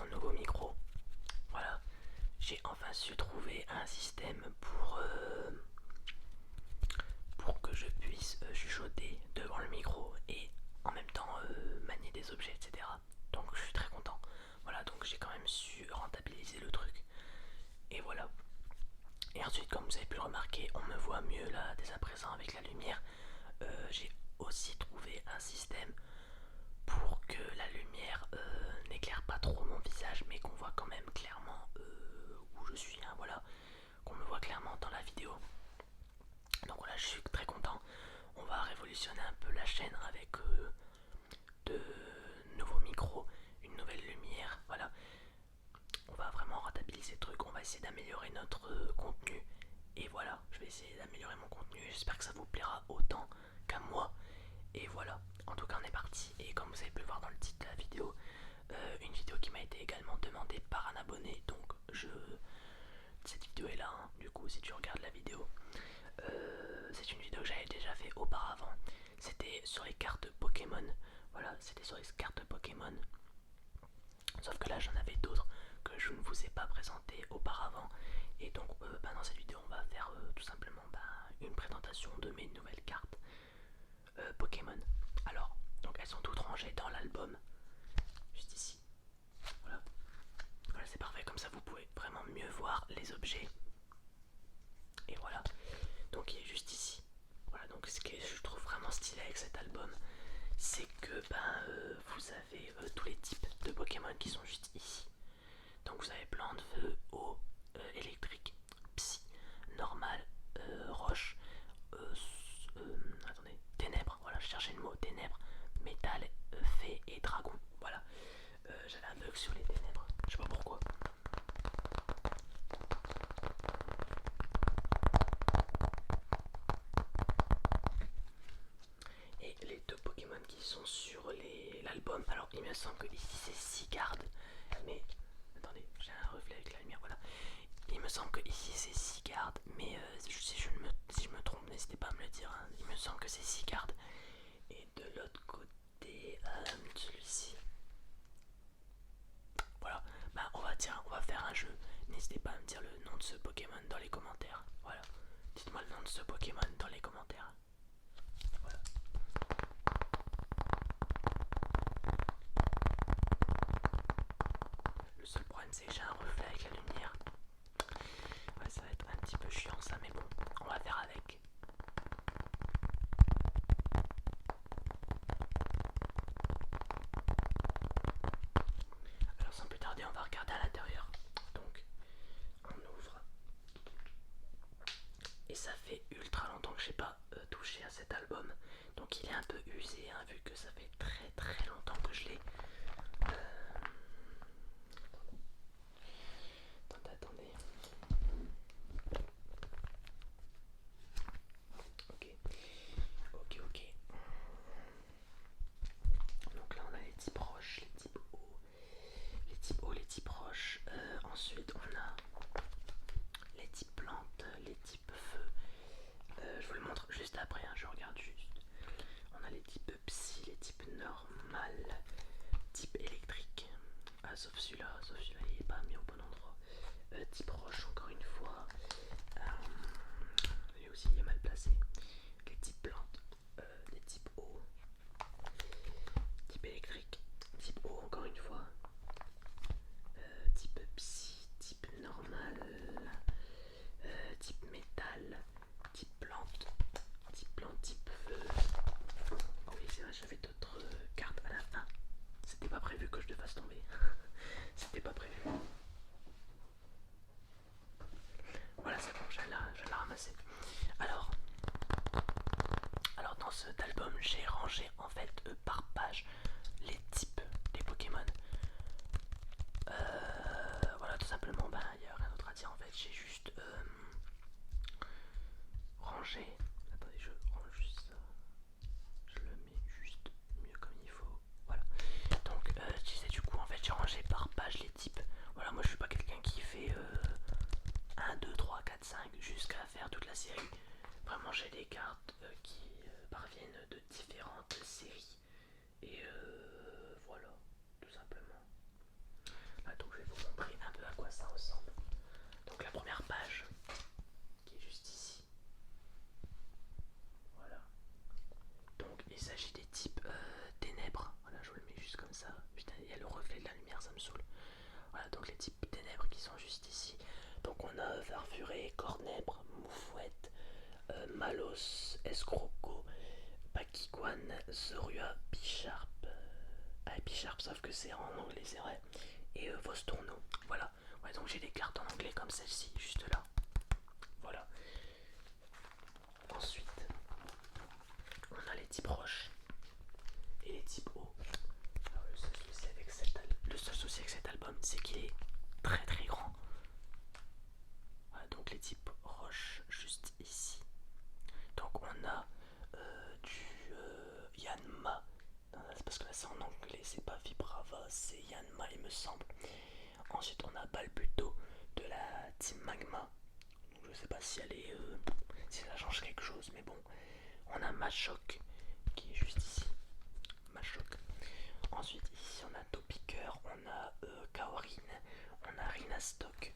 nouveau micro. Voilà, j'ai enfin su trouver un système pour que je puisse chuchoter devant le micro et en même temps manier des objets, etc. Donc je suis très content. Voilà, donc j'ai quand même su rentabiliser le truc. Et voilà. Et ensuite, comme vous avez pu le remarquer, on me voit mieux là dès à présent avec la lumière. J'ai aussi trouvé un système pour que la lumière n'éclaire pas trop mon visage, mais qu'on voit quand même clairement où je suis, hein, voilà, qu'on me voit clairement dans la vidéo. Donc voilà, je suis très content. On va révolutionner un peu la chaîne avec de nouveaux micros, une nouvelle lumière, voilà. On va vraiment rentabiliser le truc, on va essayer d'améliorer notre contenu. Et voilà, je vais essayer d'améliorer mon contenu. J'espère que ça vous plaira autant qu'à moi. Et voilà, en tout cas on est parti. Et comme vous avez pu le voir dans le titre de la vidéo, une vidéo qui m'a été également demandée par un abonné. Donc cette vidéo est là, hein. Du coup si tu regardes la vidéo, c'est une vidéo que j'avais déjà fait auparavant. C'était sur les cartes Pokémon. Voilà, c'était sur les cartes Pokémon. Sauf que là j'en avais d'autres que je ne vous ai pas présenté auparavant. Et donc dans cette vidéo on va faire tout simplement une présentation de mes nouvelles cartes Pokémon. Alors, donc elles sont toutes rangées dans l'album, juste ici. Voilà, voilà, c'est parfait, comme ça vous pouvez vraiment mieux voir les objets. Et voilà, donc il est juste ici. Voilà, donc ce que je trouve vraiment stylé avec cet album, c'est que vous avez tous les types de Pokémon qui sont juste ici. Donc vous avez plein de feu, eau, électrique, psy, normal, roche, attendez, ténèbres, voilà, je cherchais le mot, ténèbres, métal, fée et dragon, voilà. J'avais un bug sur les ténèbres, je sais pas pourquoi. Et les deux Pokémon qui sont sur l'album, alors il me semble que ici c'est Sigard, mais attendez, j'ai un reflet avec la lumière, voilà. Il me semble que ici c'est Sigard, mais si je me trompe, n'hésitez pas à me le dire, hein. Il me semble que c'est Sigard. Et de l'autre côté, celui-ci. Voilà, on va faire un jeu. N'hésitez pas à me dire le nom de ce Pokémon dans les commentaires. Voilà, dites-moi le nom de ce Pokémon dans les commentaires. Voilà. Le seul problème c'est que j'ai un reflet avec la lumière. Ouais, ça va être un petit peu chiant ça, mais bon, on va faire avec. Alors sans plus tarder, on va regarder à l'intérieur. Donc, on ouvre. Et ça fait ultra longtemps que j'ai pas touché à cet album. Donc il est un peu usé, hein, vu que ça fait très très longtemps que je l'ai. Attendez. Ok. Ok, ok. Donc là on a les types roches, les types eau, les types eau, les types roches. Ensuite on a les types plantes, les types feu. Je vous le montre juste après, hein, je regarde juste. On a les types psy, les types normal, type électrique. Ah, sauf celui-là il est pas mis au bon endroit. Type roche encore une fois. Lui aussi il est mal placé. Les types plantes, les types eau, type électrique, type eau encore une fois. Type psy, type normal, type métal, type plante, type feu. Oh oui, c'est vrai, j'avais d'autres cartes à la fin. C'était pas prévu que je le fasse tomber. C'était pas prévu. Voilà, c'est bon, je vais la ramasser. Alors dans cet album, j'ai rangé en fait par page les types des Pokémon. Voilà, tout simplement, il n'y a rien d'autre à dire en fait. J'ai juste rangé. Attendez, je range juste ça. Je le mets juste mieux comme il faut. Voilà. Donc, tu sais, du coup, en fait, j'ai rangé par page les types. Voilà, moi je suis pas quelqu'un qui fait 1, 2, 3, 4, 5 jusqu'à faire toute la série. Vraiment, j'ai des cartes qui parviennent de différentes séries. Et voilà, tout simplement. Là, donc vais vous montrer un peu à quoi ça ressemble. Donc la première page, qui est juste ici. Voilà. Donc il s'agit des types ténèbres. Voilà, je vous le mets juste comme ça. Putain, il y a le reflet de la lumière, ça me saoule. Voilà, donc les types ténèbres qui sont juste ici. Donc on a Farfuré, Cornèbre, Moufouette, Malos, Escroco, Pakiguan, Zorua, Bicharp. Ah, Bicharp, sauf que c'est en anglais, c'est vrai. Et Vostourno. Voilà. Ouais, donc j'ai des cartes en anglais comme celle-ci, juste là. Voilà. Ensuite, on a les types roches et les types eau. Alors, le seul souci avec cet album, c'est qu'il est très très grand. Voilà, donc les types roches juste ici. Donc on a du Yanma. C'est parce que là c'est en anglais, c'est pas Vibrava, c'est Yanma il me semble. Ensuite on a Balbuto de la Team Magma. Donc je sais pas si elle est si ça change quelque chose, mais bon. On a Machoc qui est juste ici. Machoc. Ensuite ici on a Topiqueur, on a Kaorin, on a Rhinastock,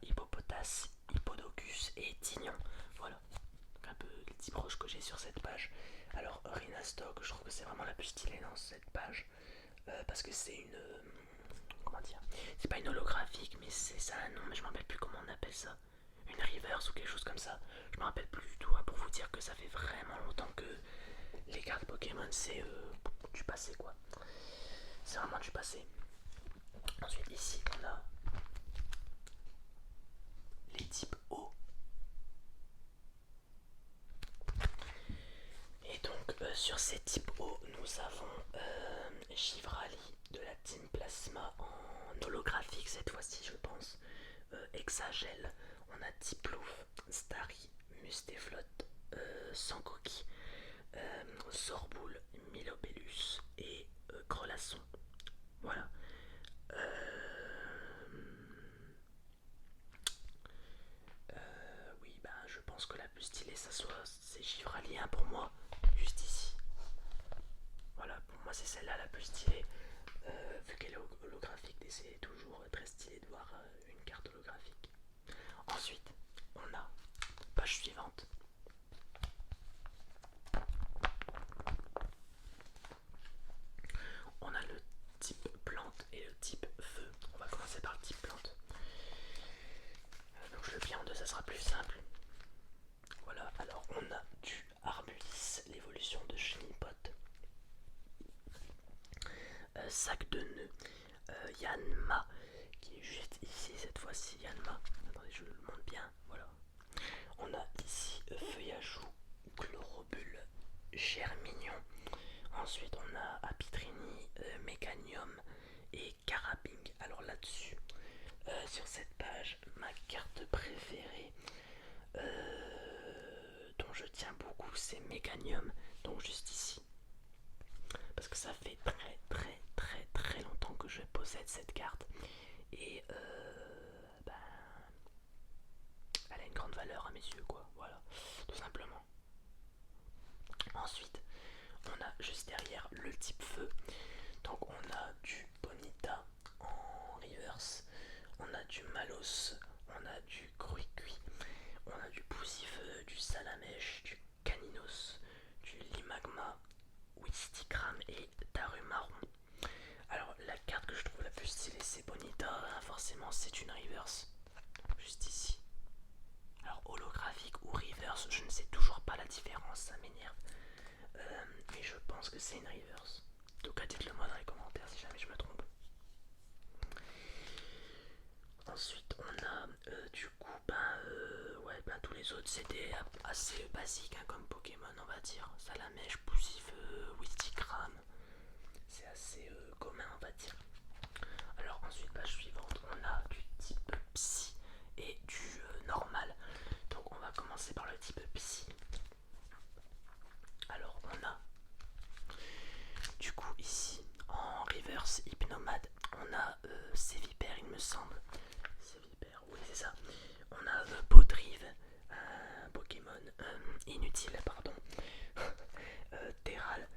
Hippopotas, Hippodocus et Tignon. Voilà, donc un peu les petits proches que j'ai sur cette page. Alors Rhinastock, je trouve que c'est vraiment la plus stylée dans cette page parce que c'est une comment dire, c'est pas une holographique mais c'est ça un nom, mais je me rappelle plus comment on appelle ça, une reverse ou quelque chose comme ça, je me rappelle plus du tout, hein, pour vous dire que ça fait vraiment longtemps que les cartes Pokémon c'est du passé quoi, c'est vraiment du passé. Ensuite ici on a les types eau. Et donc sur ces types eau nous avons Givrali de la Team Plasma en holographique cette fois-ci je pense, Exagel, on a Tiplouf, Starry, Mustéflot, Sangoki, Zorboul, Milobellus et Grelasson. Voilà. Oui, bah je pense que la plus stylée ça soit c'est Givrali pour moi, juste ici. Voilà, pour moi c'est celle-là la plus stylée. Vu qu'elle est holographique, c'est toujours très stylé de voir une carte holographique. Ensuite, on a page suivante. On a le type plante et le type feu. On va commencer par le type plante. Donc je le plie en deux, ça sera plus simple. Voilà, alors on a du Arbulis, l'évolution de Chenipot, sac de nœuds, Yanma, qui est juste ici cette fois-ci, Yanma. Attendez, je le montre bien, voilà. On a ici Feuillajou, Chlorobule, Germignon. Ensuite on a Apitrini, Méganium et Carabing. Alors là-dessus, sur cette page, ma carte préférée dont je tiens beaucoup c'est Méganium, donc juste ici. Parce que ça fait très très très très longtemps que je possède cette carte. Et ben, elle a une grande valeur à mes yeux quoi, voilà, tout simplement. Ensuite, on a juste derrière le type feu. Donc on a du Bonita en reverse, on a du Malos, on a du Cruicui, on a du Poussifeu, du Salamèche, du Caninos, du Limagma, Wistikram et Darumaron. Alors la carte que je trouve la plus stylée c'est Bonita, hein, forcément c'est une reverse, juste ici. Alors holographique ou reverse, je ne sais toujours pas la différence, ça m'énerve. Mais je pense que c'est une reverse. Donc dites-le moi dans les commentaires si jamais je me trompe. Ensuite on a du coup ouais, tous les autres c'était assez basique hein, comme Pokémon on va dire. Salamèche, Poussifeu, Wistikram. C'est assez commun on va dire. Alors ensuite page suivante on a du type Psy et du normal. Donc on va commencer par le type Psy. Alors on a du coup ici en reverse Hypnomade on a Sévipère il me semble. Sévipère, oui c'est ça. On a Podrive, un Pokémon inutile pardon. Terral,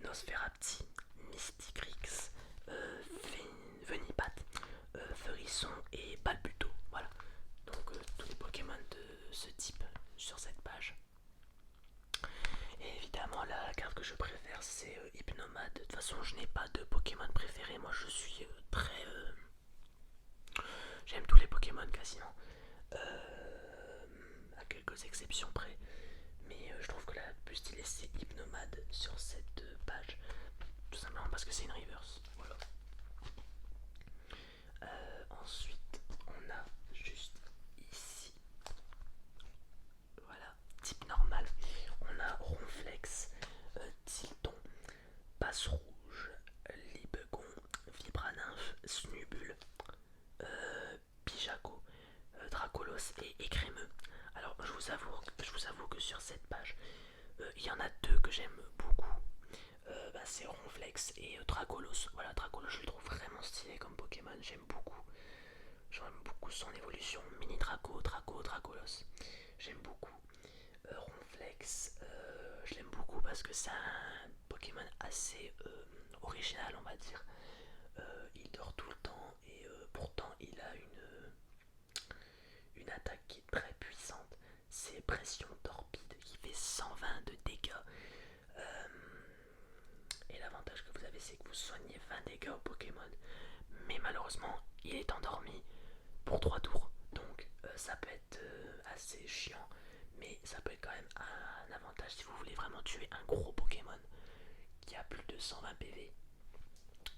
Nosferapti, Mysticrix, Veni, Hypnomade. De toute façon, je n'ai pas de Pokémon préféré. Moi, je suis très. J'aime tous les Pokémon quasiment. À quelques exceptions près. Mais je trouve que la plus stylée, c'est Hypnomade sur cette page. Tout simplement parce que c'est une reverse. Voilà. Ensuite, on a juste ici. Voilà, type normal. On a Ronflex, Tilton, Passe Rouge, Libegon, Vibranymph, Snubule, Pijaco, Dracolos et Écrémeux. Alors je vous avoue que sur cette page, il y en a deux que j'aime beaucoup. C'est Ronflex et Dracolos. Voilà, Dracolos je le trouve vraiment stylé comme Pokémon, j'aime beaucoup. J'aime beaucoup son évolution, Mini Draco, Dracolos. J'aime beaucoup. Ronflex, je l'aime beaucoup parce que c'est un Pokémon assez original, on va dire. Il dort tout le temps et pourtant il a une attaque qui est très puissante. C'est Pression Torpide qui fait 120 de dégâts. Et l'avantage que vous avez, c'est que vous soignez 20 dégâts au Pokémon. Mais malheureusement, il est endormi pour 3 tours. Donc ça peut être assez chiant. Mais ça peut être quand même un avantage si vous voulez vraiment tuer un gros Pokémon qui a plus de 120 PV.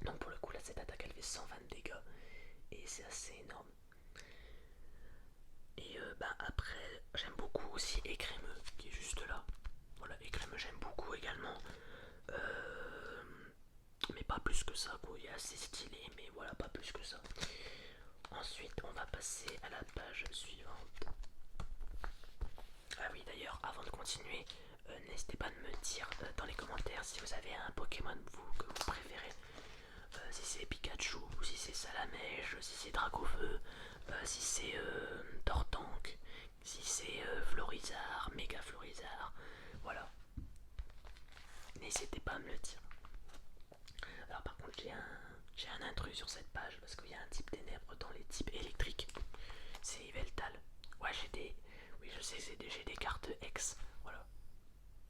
Donc pour le coup là cette attaque elle fait 120 dégâts et c'est assez énorme. Et après j'aime beaucoup aussi Écrémeux qui est juste là. Voilà, Écrémeux j'aime beaucoup également. Mais pas plus que ça quoi, il est assez stylé mais voilà pas plus que ça. Ensuite on va passer à la page suivante. Ah oui d'ailleurs avant de continuer, n'hésitez pas de me dire dans les commentaires si vous avez un Pokémon que vous préférez. Si c'est Pikachu, ou si c'est Salamèche, si c'est Dracofeu, si c'est Tortank, si c'est Florizard, Méga Florizard, voilà. N'hésitez pas à me le dire. Alors par contre j'ai un intrus sur cette page parce qu'il y a un type ténèbres dans les types électriques. C'est Yveltal. Ouais j'ai des. Oui je sais j'ai des cartes X. Voilà.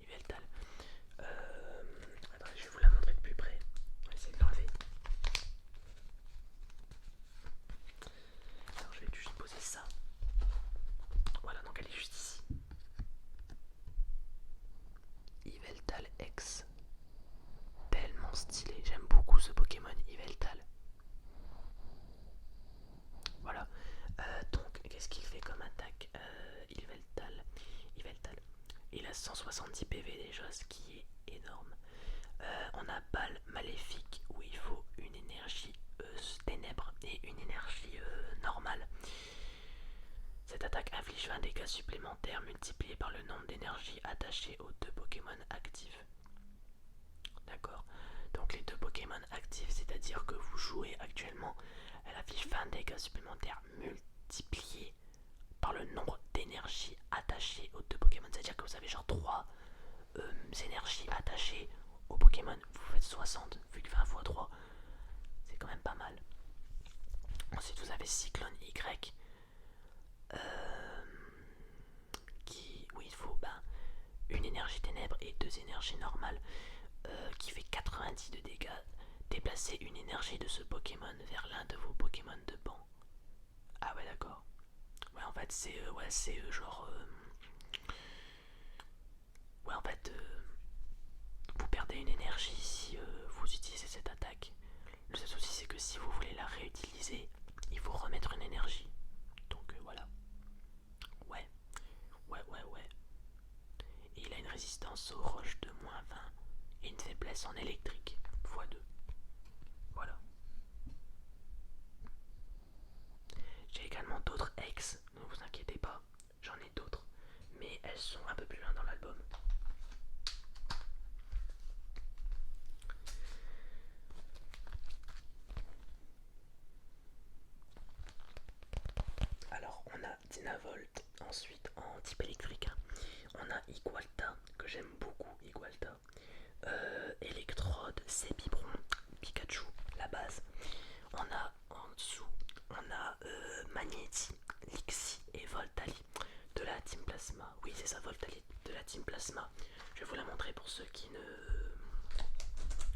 Yveltal. Attendez, je vais vous la montrer de plus près. On va essayer de l'enlever. Alors je vais juste poser ça. Voilà, donc elle est juste ici. Yveltal X. Tellement stylé. J'aime beaucoup ce Pokémon Yveltal. Voilà. Donc, qu'est-ce qu'il fait comme attaque Yveltal. Il a 170 PV déjà, ce qui est énorme. On a balle maléfique où il faut une énergie ténèbres et une énergie normale. Cette attaque inflige 20 dégâts supplémentaires multipliés par le nombre d'énergies attachées aux deux Pokémon actifs. D'accord. Donc les deux Pokémon actifs, c'est-à-dire que vous jouez actuellement, elle affiche 20 dégâts supplémentaires multipliés par le nombre d'énergies attachées aux deux Pokémon. C'est-à-dire que vous avez genre 3 énergies attachées au Pokémon. Vous faites 60, vu que 20 x 3, c'est quand même pas mal. Ensuite vous avez Cyclone Y. Où il faut une énergie ténèbres et deux énergies normales. Qui fait 90 de dégâts. Déplacez une énergie de ce Pokémon vers l'un de vos Pokémon de banc. Ah ouais d'accord. Ouais en fait c'est genre ouais en fait vous perdez une énergie si vous utilisez cette attaque. Le seul souci c'est que si vous voulez la réutiliser, il faut remettre une énergie. Donc voilà. Ouais. Et il a une résistance aux roches de -20 et une faiblesse en électrique x2. Voilà. J'ai également d'autres ex, ne vous inquiétez pas, j'en ai d'autres, mais elles sont un peu plus loin dans l'album. Alors on a Dynavolt, ensuite en type électrique, on a Igualta, que j'aime beaucoup, Igualta, Electrode, Sépibron, Pikachu, la base. On a en dessous, on a Magnéti, Lixie et Voltali de la Team Plasma. Oui c'est ça, Voltali de la Team Plasma. Je vais vous la montrer pour ceux qui ne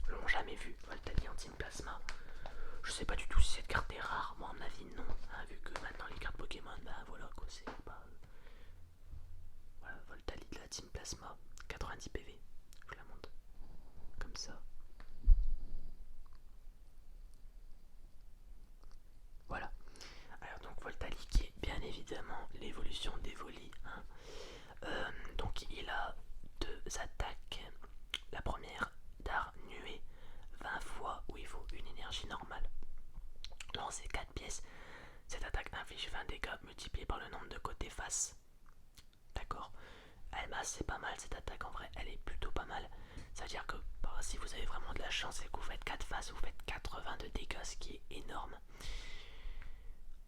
l'ont jamais vu, Voltali en Team Plasma. Je sais pas du tout si cette carte est rare, moi à mon avis non, hein, vu que maintenant les cartes Pokémon, bah voilà quoi, c'est pas... Voilà, Voltali de la Team Plasma, 90 PV, je la monte comme ça. Voilà, alors donc Voltali qui est bien évidemment l'évolution d'Evoli, hein. Donc il a deux attaques, la première d'art nuée 20 fois où il faut une énergie normale. Lancer 4 pièces, cette attaque inflige 20 dégâts multipliés par le nombre de côtés face. D'accord. C'est pas mal cette attaque en vrai, elle est plutôt pas mal. C'est-à-dire que si vous avez vraiment de la chance et que vous faites 4 faces, vous faites 80 de dégâts, ce qui est énorme.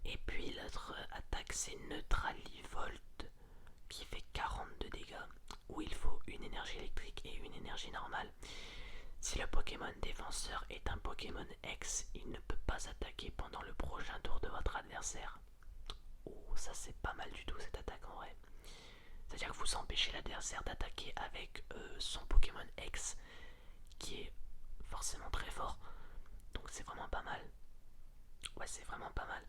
Et puis l'autre attaque c'est Neutralivolt qui fait 40 de dégâts, où il faut une énergie électrique et une énergie normale. Si le Pokémon défenseur est un Pokémon X, il ne peut pas attaquer pendant le prochain tour de votre adversaire. Oh, ça c'est pas mal du tout cette attaque en vrai. C'est-à-dire que vous empêchez l'adversaire d'attaquer avec son Pokémon X, qui est forcément très fort. Donc c'est vraiment pas mal. Ouais, c'est vraiment pas mal.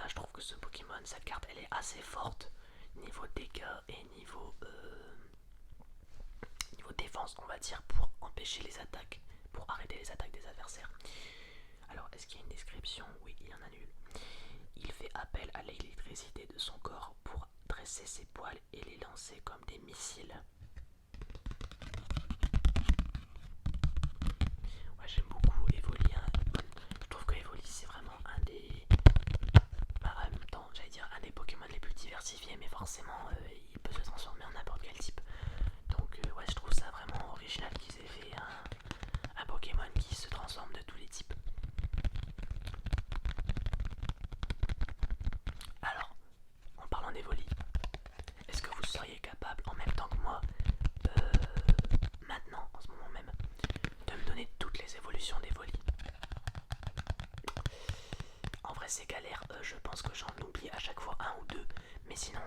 Je trouve que ce Pokémon, cette carte, elle est assez forte. Niveau dégâts et niveau défense, on va dire, pour empêcher les attaques, pour arrêter les attaques des adversaires. Alors, est-ce qu'il y a une description? Oui, il y en a une. Il fait appel à l'électricité de son corps pour dresser ses poils et les lancer comme des missiles. Ouais, j'aime beaucoup Evoli, hein. Je trouve que Evoli c'est vraiment un des... en même temps, j'allais dire un des Pokémon les plus diversifiés, mais forcément il peut se transformer en n'importe quel type. Donc ouais, je trouve ça vraiment original qu'ils aient fait un Pokémon qui se transforme de tous les types. Alors, en parlant d'Evoli, est-ce que vous seriez capable en même temps que moi, maintenant, en ce moment même, de me donner toutes les évolutions d'Evoli? En vrai c'est galère, je pense que j'en oublie à chaque fois un ou deux, mais sinon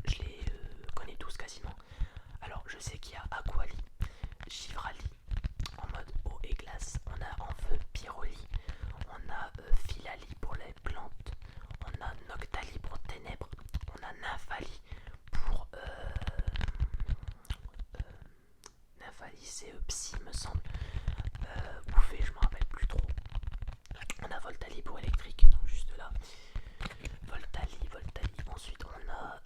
je les connais tous quasiment. Alors je sais qu'il y a Aquali, Givrali en mode eau et glace, on a en feu Pyroli, on a Filali pour les plantes, on a Noctali pour ténèbres, on a Nymphali pour Nymphali c'est Psy me semble, Oufé je me rappelle plus trop. On a Voltali pour électrique, donc juste là. Voltali. Ensuite on a...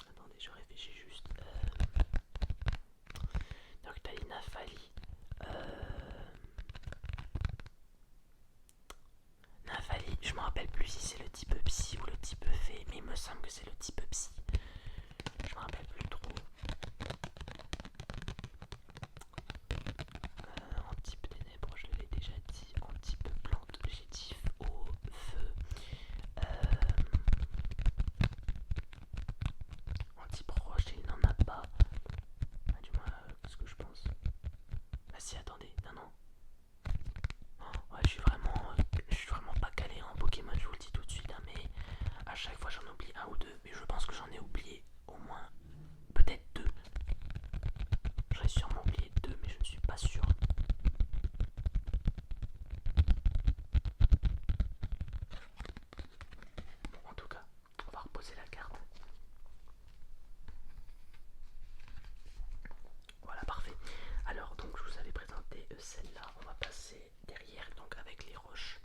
Attendez, je réfléchis juste. Noctali, Nymphali. Nymphali, je me rappelle plus si c'est le type Psy ou le type Fée, mais il me semble que c'est le type Psy. Je me rappelle plus trop. En type ténèbres, je l'ai déjà dit. En type plante, j'ai dit eau, feu. En type roche, il n'en a pas. Du moins, ce que je pense. Ah si, attendez, non. Ouais, je suis vraiment pas calé en Pokémon, je vous le dis tout de suite, hein, mais à chaque fois j'en oublie un ou deux. Mais je pense que j'en ai oublié au moins, peut-être deux. J'en ai sûrement oublié deux, mais je ne suis pas sûr. Bon, en tout cas, on va reposer la carte. Voilà, parfait. Alors, donc, je vous avais présenté celle-là. On va passer derrière, donc avec les roches,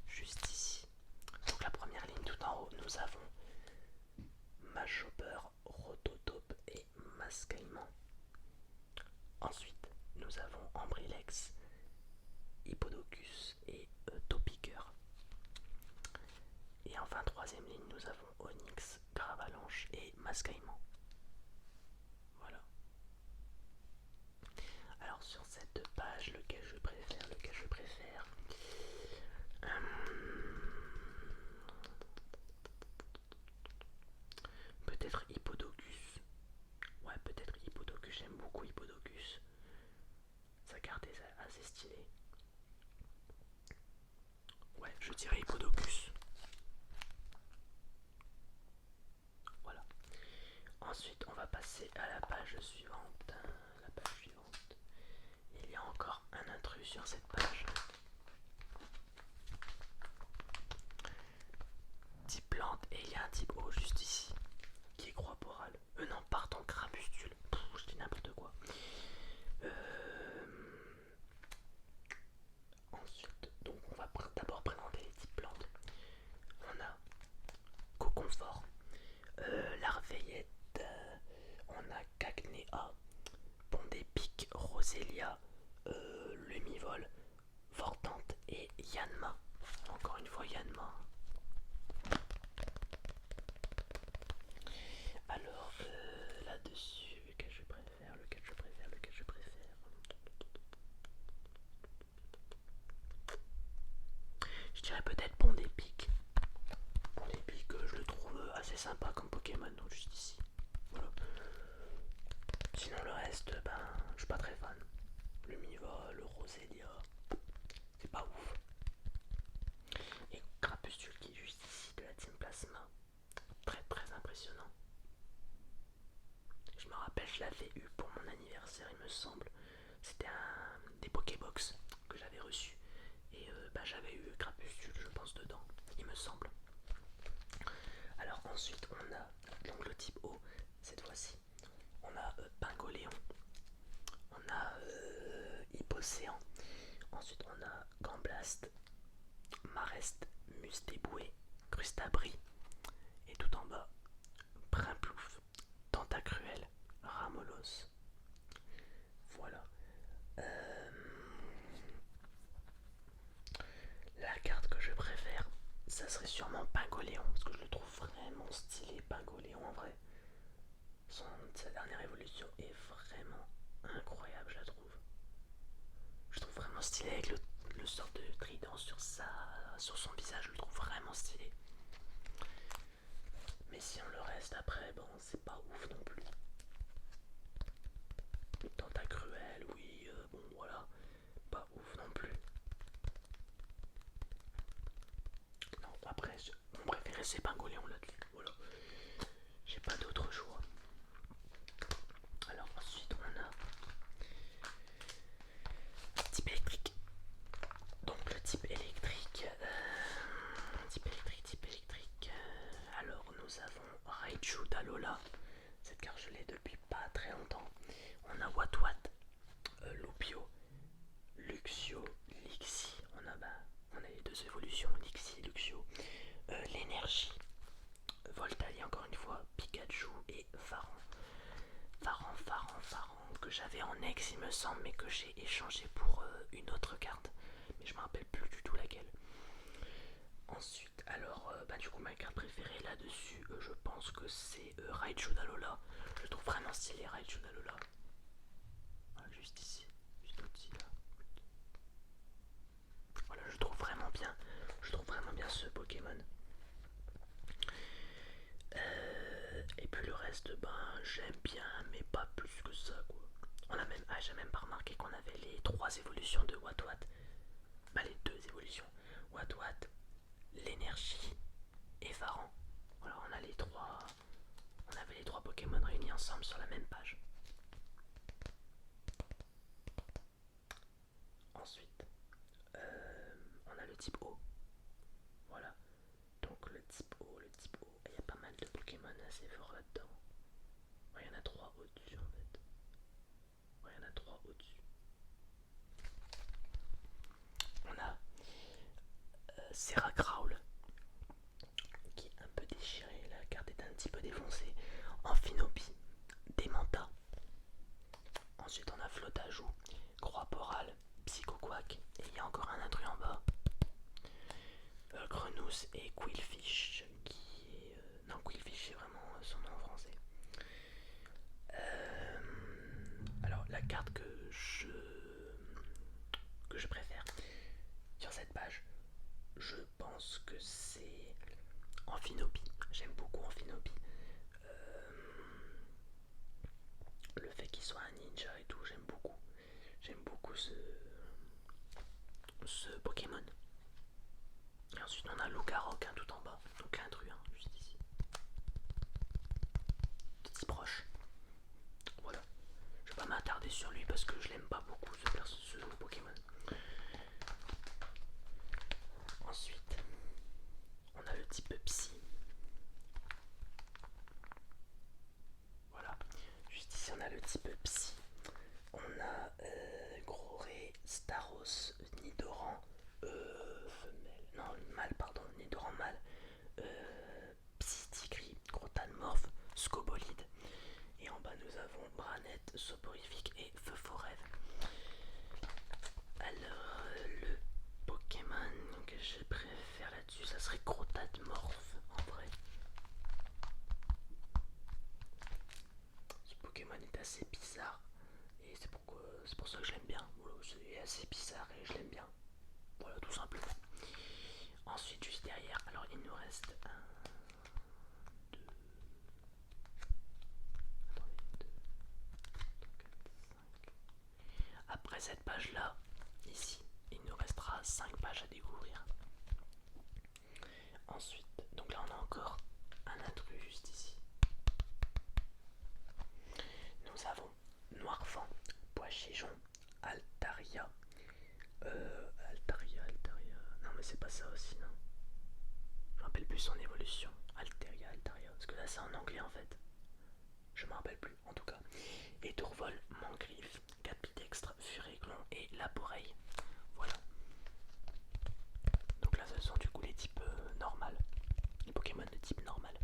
juste ici. Donc, la première ligne tout en haut, nous avons Machopper, Rototope et Mascaillement. Ensuite, nous avons Ambrilex, Hippodocus et Topiqueur. Et enfin, troisième ligne, nous avons Onyx, Gravalanche et Mascaillement. Voilà. Alors sur cette page, lequel je préfère peut-être Hippodocus. Ouais, peut-être Hippodocus, j'aime beaucoup Hippodocus. Sa carte est assez stylée. Ouais, je dirais Hippodocus. Voilà. fortante. Et il y a un type O juste ici qui est Croix-Poral. Non, pardon, Crapustule. Je dis n'importe quoi. Ensuite, donc on va d'abord présenter les types plantes. On a Coconfort, Larveillette, on a Cacnea, Pont des Pics, Rosélia, Lumivol, Fortante et Yanma. Encore une fois Yanma. Alors là-dessus, lequel je préfère. Je dirais peut-être Pont des Pics. Pont des Pics, je le trouve assez sympa comme Pokémon, donc juste ici. Voilà. Sinon le reste, ben, je suis pas très fan. Lumivol, Rosélia, c'est pas ouf. Et Crapustule qui est juste ici de la Team Plasma. Très très impressionnant. Je me rappelle, je l'avais eu pour mon anniversaire, il me semble. C'était des Pokébox que j'avais reçu. Et bah, j'avais eu Crapustule, je pense, dedans, il me semble. Alors ensuite, on a donc le type O, cette fois-ci. On a Pingoléon. On a Hippocéan. Ensuite, on a Gamblast, Marest, Mustéboué, Crustabri. Et tout en bas, Primplouf, Tentacruel, Ramolos. Voilà. La carte que je préfère, ça serait sûrement Pingoléon, parce que je le trouve vraiment stylé, Pingoléon en vrai. Sa dernière évolution est vraiment incroyable, je la trouve. Je trouve vraiment stylé avec le sort de trident sur son visage, je le trouve vraiment stylé. Mais si on le reste après, bon, c'est pas ouf non plus. Tentacruel, oui, bon voilà, pas ouf non plus. Non, après, mon préféré c'est Pingoléon là-dessus, voilà. J'ai pas d'autre choix. Alors ensuite on a type électrique. Donc le type électrique, alors nous avons Raichu Dalola. Cette carte je l'ai depuis pas très longtemps. On a Watwat, Lupio, Luxio, Lixi. On a les deux évolutions, Lixi, Luxio. L'énergie, Voltali encore une fois, Pikachu et Faran. Faran, que j'avais en ex il me semble, mais que j'ai échangé pour une autre carte. Mais je me rappelle plus du tout laquelle. Ensuite, alors, bah du coup ma carte préférée là-dessus, je pense que c'est Raichu Dalola. Je trouve vraiment stylé Raichu Dalola. Voilà, juste ici, juste au-dessus là. Voilà, je trouve vraiment bien. Je trouve vraiment bien ce Pokémon. Et puis le reste, ben j'aime bien, mais pas plus que ça quoi. J'ai même pas remarqué qu'on avait les 3 évolutions de Watwat. Bah les 2 évolutions. Watwat, l'énergie et Varan. Voilà, on avait les 3 Pokémon réunis ensemble sur la même page. Ensuite, on a le type O. Voilà. Donc le type O, il y a pas mal de Pokémon assez forts là-dedans. Ouais, il y en a 3 au-dessus en fait. Ouais, il y en a 3 au-dessus. On a Serra Kraul, qui est un peu déchiré, la carte est un petit peu défoncée. Amphinopie, Démenta. Ensuite on a Flotajou, Croix-Poral, Psychoquack, et il y a encore un intrus en bas. Grenousse et Quillfish, qui est... non, Quillfish c'est vraiment son nom en français. Alors la carte que je préfère sur cette page, je pense que c'est Amphinopie. J'aime beaucoup Amphinopie. Le fait qu'il soit un ninja et tout, j'aime beaucoup. J'aime beaucoup ce Pokémon. Et ensuite on a Lucaroc hein, tout en bas, donc l'intrus hein, juste ici. Petit proche. Voilà. Je vais pas m'attarder sur lui parce que je l'aime pas beaucoup ce Pokémon. Ensuite, on a le type Psy. type psy. On a Groré, Staros, Nidoran, femelle, non, mâle, pardon, Nidoran mâle, Psy-Tigri, Grotanmorph, Scobolide. Et en bas nous avons Branette, Soporifique et Feu Forêt. Alors, le Pokémon que je préfère là-dessus, ça serait Grotanmorph en vrai. Ce Pokémon est assez bizarre et c'est pour ça que je l'aime bien. Voilà, c'est assez bizarre et je l'aime bien. Voilà, tout simplement. Ensuite, juste derrière, alors il nous reste un, deux, attendez, deux, quatre, cinq. Après cette page-là, ici, il nous restera 5 pages à découvrir. Ensuite, donc là on a encore un intrus juste ici. Nous avons Noirvent, Bois-Chigeon, Altaria. Altaria. Non mais c'est pas ça aussi, non. Je me rappelle plus son évolution. Altaria. Parce que là c'est en anglais en fait. Je me rappelle plus en tout cas. Et Tourvol, Mangriffe, Capidextre, Furéglon et Laboreille. Voilà. Donc là ce sont du coup les types normales. Les Pokémon de type normal.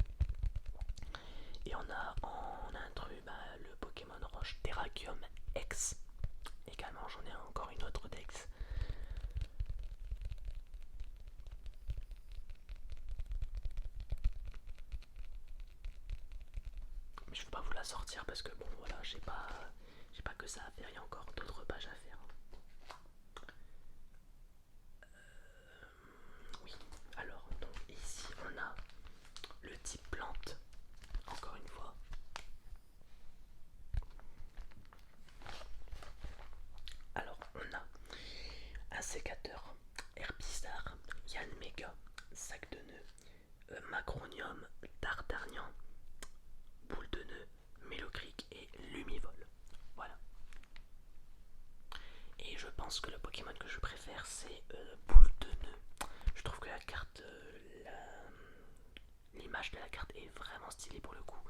Et on a en intrus le Pokémon Roche Terrakium X. Également j'en ai encore une autre d'X. Mais je vais pas vous la sortir parce que bon voilà, j'ai pas que ça à faire, il y a encore d'autres pages à faire. Oui, alors donc ici on a le type plante, encore une fois. Alors on a un sécateur, Herbizarre, Yanmega, sac de nœuds, Macronium, Tartarnian, boule de nœud, Mélocric et Lumivol. Voilà. Et je pense que le Pokémon que je préfère c'est boule de nœud. Je trouve que la carte, l'image de la carte est vraiment stylée pour le coup.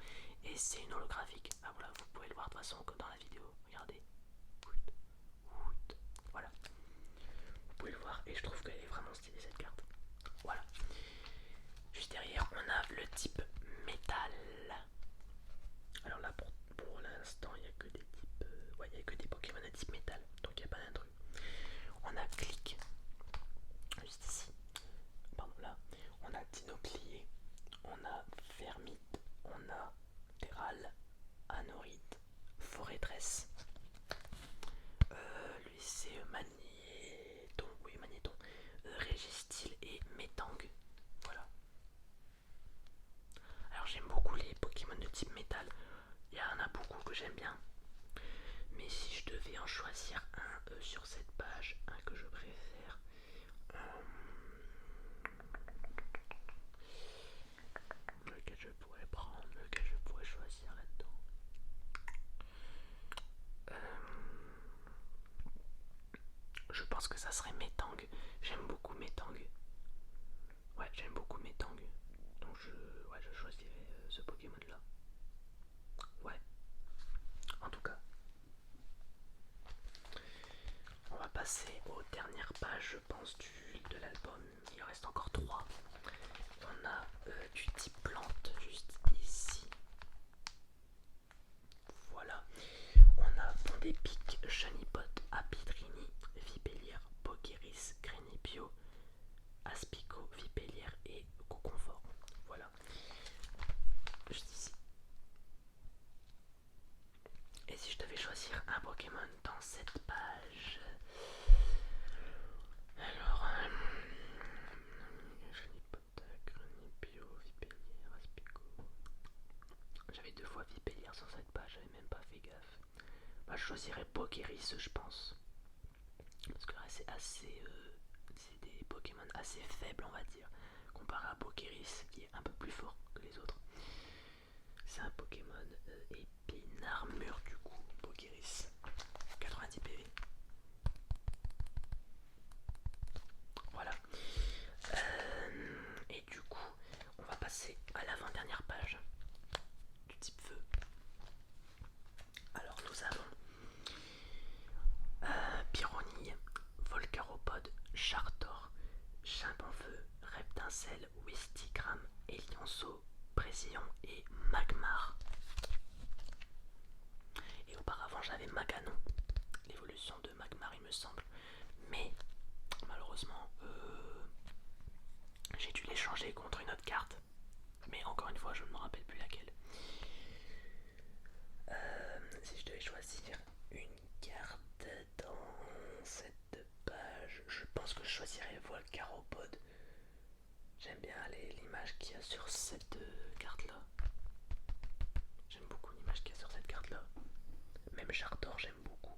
Et c'est une holographique. Ah voilà, vous pouvez le voir de toute façon comme dans la vidéo. Regardez. Voilà. Vous pouvez le voir et je trouve qu'elle est vraiment stylée cette carte. Voilà. Juste derrière, on a le type métal. Alors là, pour l'instant, il n'y a que des types. Ouais, il n'y a que des Pokémon de type métal. Donc il n'y a pas d'intrus. On a Click. Juste ici. Pardon, là. On a Dinoclier. On a Vermite. On a Terral. Anorite. Forêtresse. Lui c'est Magnéton. Oui, Magnéton. Régistil et Métang. Voilà. Alors j'aime beaucoup les Pokémon de type métal. Il y en a beaucoup que j'aime bien. Mais si je devais en choisir un sur cette page, un que je préfère, lequel je pourrais prendre, lequel je pourrais choisir là-dedans. Je pense que ça serait Métang. J'aime beaucoup Métang. Ouais, j'aime beaucoup Métang. Donc je choisirais ce Pokémon là. Ouais. En tout cas, on va passer aux dernières pages, je pense, de l'album. Il en reste encore 3. On a du type plante juste ici. Voilà. On a Pondépic, Chanipot, Apidrini, Vipellière, Pokéris, Grenipio, Aspico, Vipellière et Coconfort. Voilà. Juste ici. Et si je devais choisir un Pokémon dans cette page, alors Chanipot, Grenipio, Vipellière, Aspico. J'avais 2 fois Vipellière sur cette page, j'avais même pas fait gaffe. Bah, je choisirais Pokéris, je pense. Parce que là, c'est assez. C'est des Pokémon assez faibles, on va dire. Comparé à Pokéris, qui est un peu plus fort que les autres. C'est un Pokémon épine armure, du coup, Pokéris. 90 PV. Voilà. Et du coup, on va passer à l'avant-dernière page du type feu. Alors Stigram, Elianso, Précision et Magmar. Et auparavant j'avais Maganon, l'évolution de Magmar il me semble. Mais malheureusement j'ai dû l'échanger contre une autre carte. Mais encore une fois je ne me rappelle plus laquelle. Si je devais choisir une carte dans cette page, je pense que je choisirais Volcaropod. J'aime bien l'image qu'il y a sur cette carte là. J'aime beaucoup l'image qu'il y a sur cette carte là. Même Chardor j'aime beaucoup.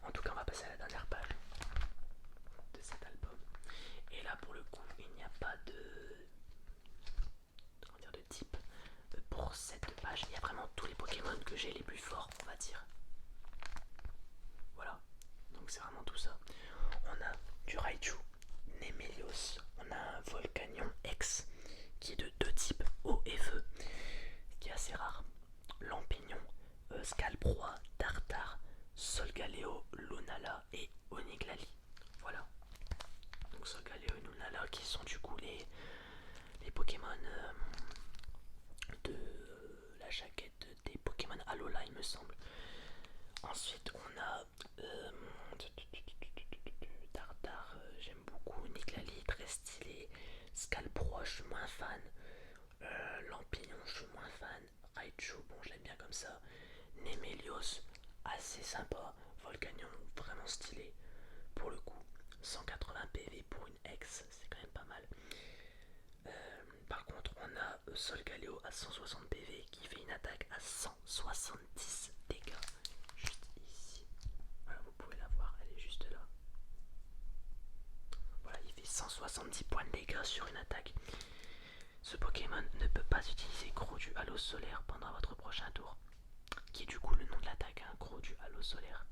En tout cas on va passer à la dernière page de cet album. Et là pour le coup il n'y a pas de, comment dire, de type pour cette page. Il y a vraiment tous les Pokémon que j'ai les plus forts on va dire. Voilà. Donc c'est vraiment tout ça. On a du Raichu, Nemelios, on a un Volcanion X qui est de deux types eau et feu, ce qui est assez rare. Lampignon, Scalproie, Tartare, Solgaleo, Lunala et Oniglali. Voilà. Donc Solgaleo et Lunala qui sont du coup les Pokémon de la jaquette des Pokémon Alola il me semble. Ensuite on a Tartare, j'aime beaucoup, Niglali, très stylé, Scalproie, je suis moins fan, Lampignon, je suis moins fan, Raichu, bon je l'aime bien comme ça, Nemelios, assez sympa, Volcanion, vraiment stylé, pour le coup, 180 PV pour une ex, c'est quand même pas mal. Par contre on a Solgaleo à 160 PV qui fait une attaque à 170 dégâts, juste ici. Voilà, vous pouvez la voir, elle est juste là. Voilà, il fait 170 points de dégâts sur une attaque. Ce Pokémon ne peut pas utiliser Gros du Halo Solaire pendant votre prochain tour. Qui est du coup le nom de l'attaque, hein, Gros du Halo Solaire.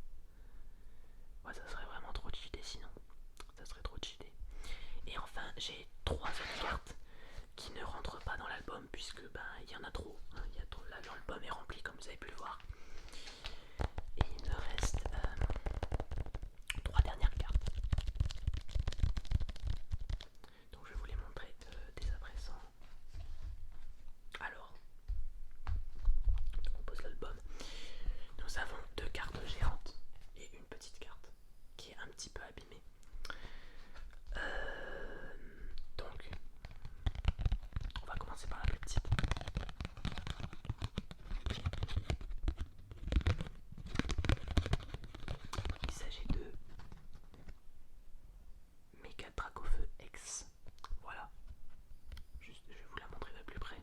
Ouais, ça serait vraiment trop cheaté sinon. Ça serait trop cheaté. Et enfin, j'ai 3 autres cartes qui ne rentrent pas dans l'album puisque ben il y en a trop. Hein, y a trop. Là, l'album est rempli comme vous avez pu le voir. Et il me reste 3 dernières cartes. Donc je vais vous les montrer dès à présent. Alors, on pose l'album. Nous avons 2 cartes géantes et une petite carte qui est un petit peu abîmée. Donc, on va commencer par la plus petite. Il s'agit de Mega Dracofeu X. Voilà. Juste, je vais vous la montrer de plus près.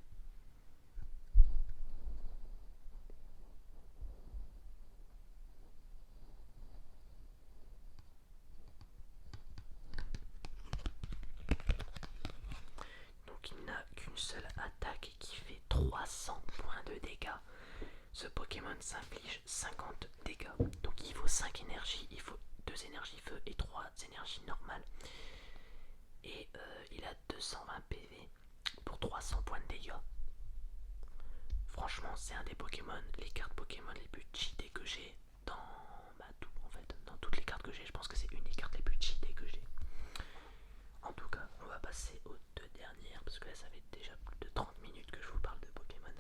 Donc il n'a qu'une seule attaque qui fait 300 points de dégâts. Ce Pokémon s'inflige 50 dégâts. Donc il faut 5 énergies, il faut 2 énergies feu et 3 énergies normales. Et il a 220 PV pour 300 points de dégâts. Franchement c'est un des Pokémon, les cartes Pokémon les plus cheatées que j'ai dans tout en fait. Dans toutes les cartes que j'ai, je pense que c'est une des cartes les plus cheatées que j'ai. En tout cas, on va passer aux 2 dernières parce que là ça fait déjà plus de 30 minutes que je vous parle de Pokémon.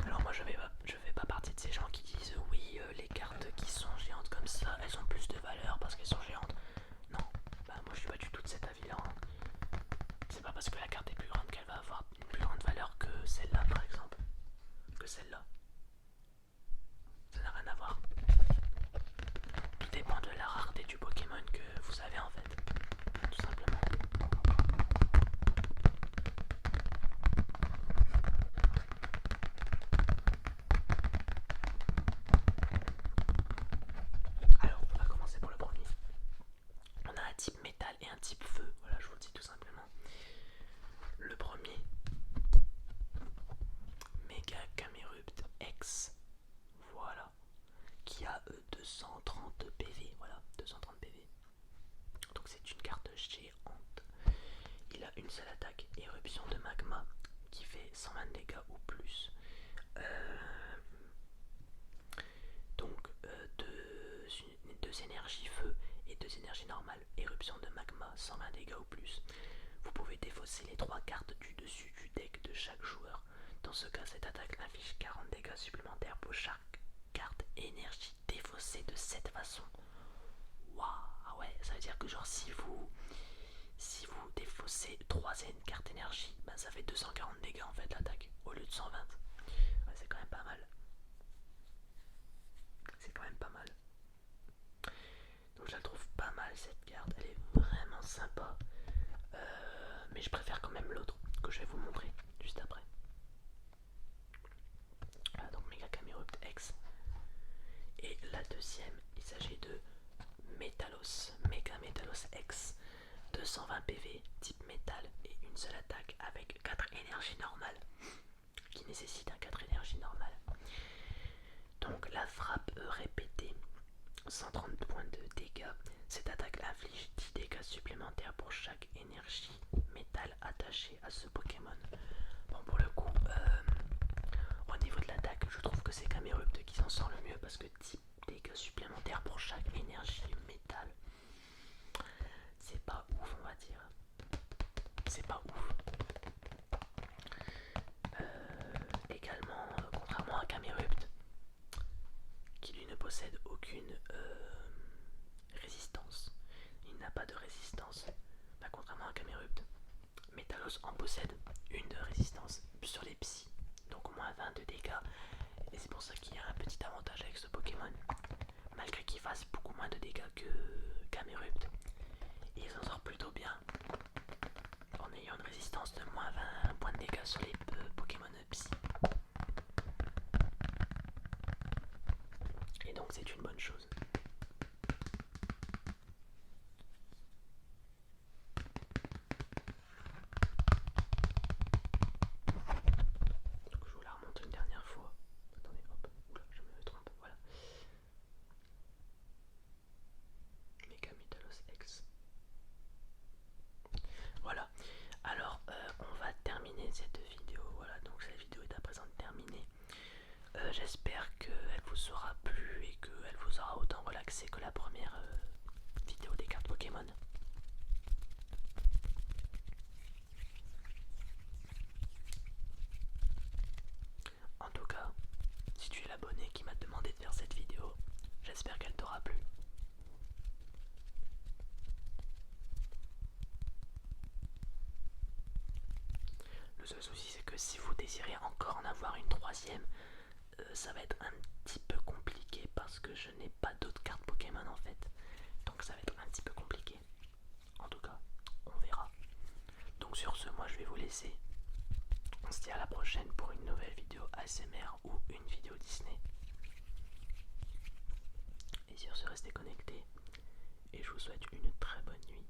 Alors moi je fais pas partie de ces gens qui disent oui les cartes qui sont géantes comme ça elles ont plus de valeur parce qu'elles sont géantes. Non, bah moi je suis pas du tout de cet avis là. C'est pas parce que la carte est plus grande qu'elle va avoir une plus grande valeur que celle-là par exemple. Que celle-là. Ça n'a rien à voir. Tout dépend de la rareté du Pokémon que vous avez en fait. Tout simplement. Alors, on va commencer pour le premier. On a un type métal et un type feu. Voilà, je vous le dis tout simplement. Le premier, Mega Camerupt X. Voilà. Qui a 230 PV. Voilà, 230 PV. Donc c'est une carte géante. Il a une seule attaque, éruption de magma, qui fait 120 dégâts ou plus. Donc deux énergies feu et et 2 énergies normales. Éruption de magma, 120 dégâts ou plus. Vous pouvez défausser les 3 cartes du dessus du deck de chaque joueur. Dans ce cas, cette attaque inflige 40 dégâts supplémentaires pour chaque carte énergie défaussée de cette façon. Waouh, ah ouais, ça veut dire que genre si vous défaussez 3 cartes énergie, ben ça fait 240 dégâts en fait l'attaque au lieu de 120. Ouais, c'est quand même pas mal. C'est quand même pas mal. Donc je la trouve pas mal cette carte, elle est vraiment sympa. Mais je préfère quand même l'autre que je vais vous montrer juste après. Voilà, donc Mega Camerupt X. Et la deuxième, il s'agit de Metalos, Mega Metalos X. 220 PV, type métal et une seule attaque avec 4 énergies normales. Qui nécessite un 4 énergies normales. Donc la frappe répétée, 130 points de dégâts. Cette attaque inflige 10 dégâts supplémentaires pour chaque énergie métal attachée à ce Pokémon. Bon, pour le coup, au niveau de l'attaque, je trouve que c'est Camerupt qui s'en sort le mieux parce que 10 dégâts supplémentaires pour chaque énergie métal, c'est pas ouf, on va dire. C'est pas ouf. Également, contrairement à Camerupt, qui lui ne possède aucune résistance. Il n'a pas de résistance. Bah, contrairement à Camerupt, Metalos en possède une de résistance sur les psys, donc moins 20 de dégâts. Et c'est pour ça qu'il y a un petit avantage avec ce Pokémon. Malgré qu'il fasse beaucoup moins de dégâts que Camerupt, il s'en sort plutôt bien en ayant une résistance de moins 20 points de dégâts sur les Pokémon psy. Et donc c'est une bonne chose. Donc je vous la remonte une dernière fois. Attendez, hop, oula, je me trompe, voilà. Mega Metalos X. Voilà, alors on va terminer cette vidéo. Voilà, donc cette vidéo est à présent terminée. J'espère qu'elle vous aura plu et qu'elle vous aura autant relaxé que la première vidéo des cartes Pokémon. En tout cas, si tu es l'abonné qui m'a demandé de faire cette vidéo, j'espère qu'elle t'aura plu. Le seul souci, c'est que si vous désirez encore en avoir une troisième, ça va être un petit peu compliqué parce que je n'ai pas d'autres cartes Pokémon en fait. Donc ça va être un petit peu compliqué. En tout cas, on verra. Donc sur ce, moi je vais vous laisser. On se dit à la prochaine pour une nouvelle vidéo ASMR ou une vidéo Disney. Et sur ce, restez connectés. Et je vous souhaite une très bonne nuit.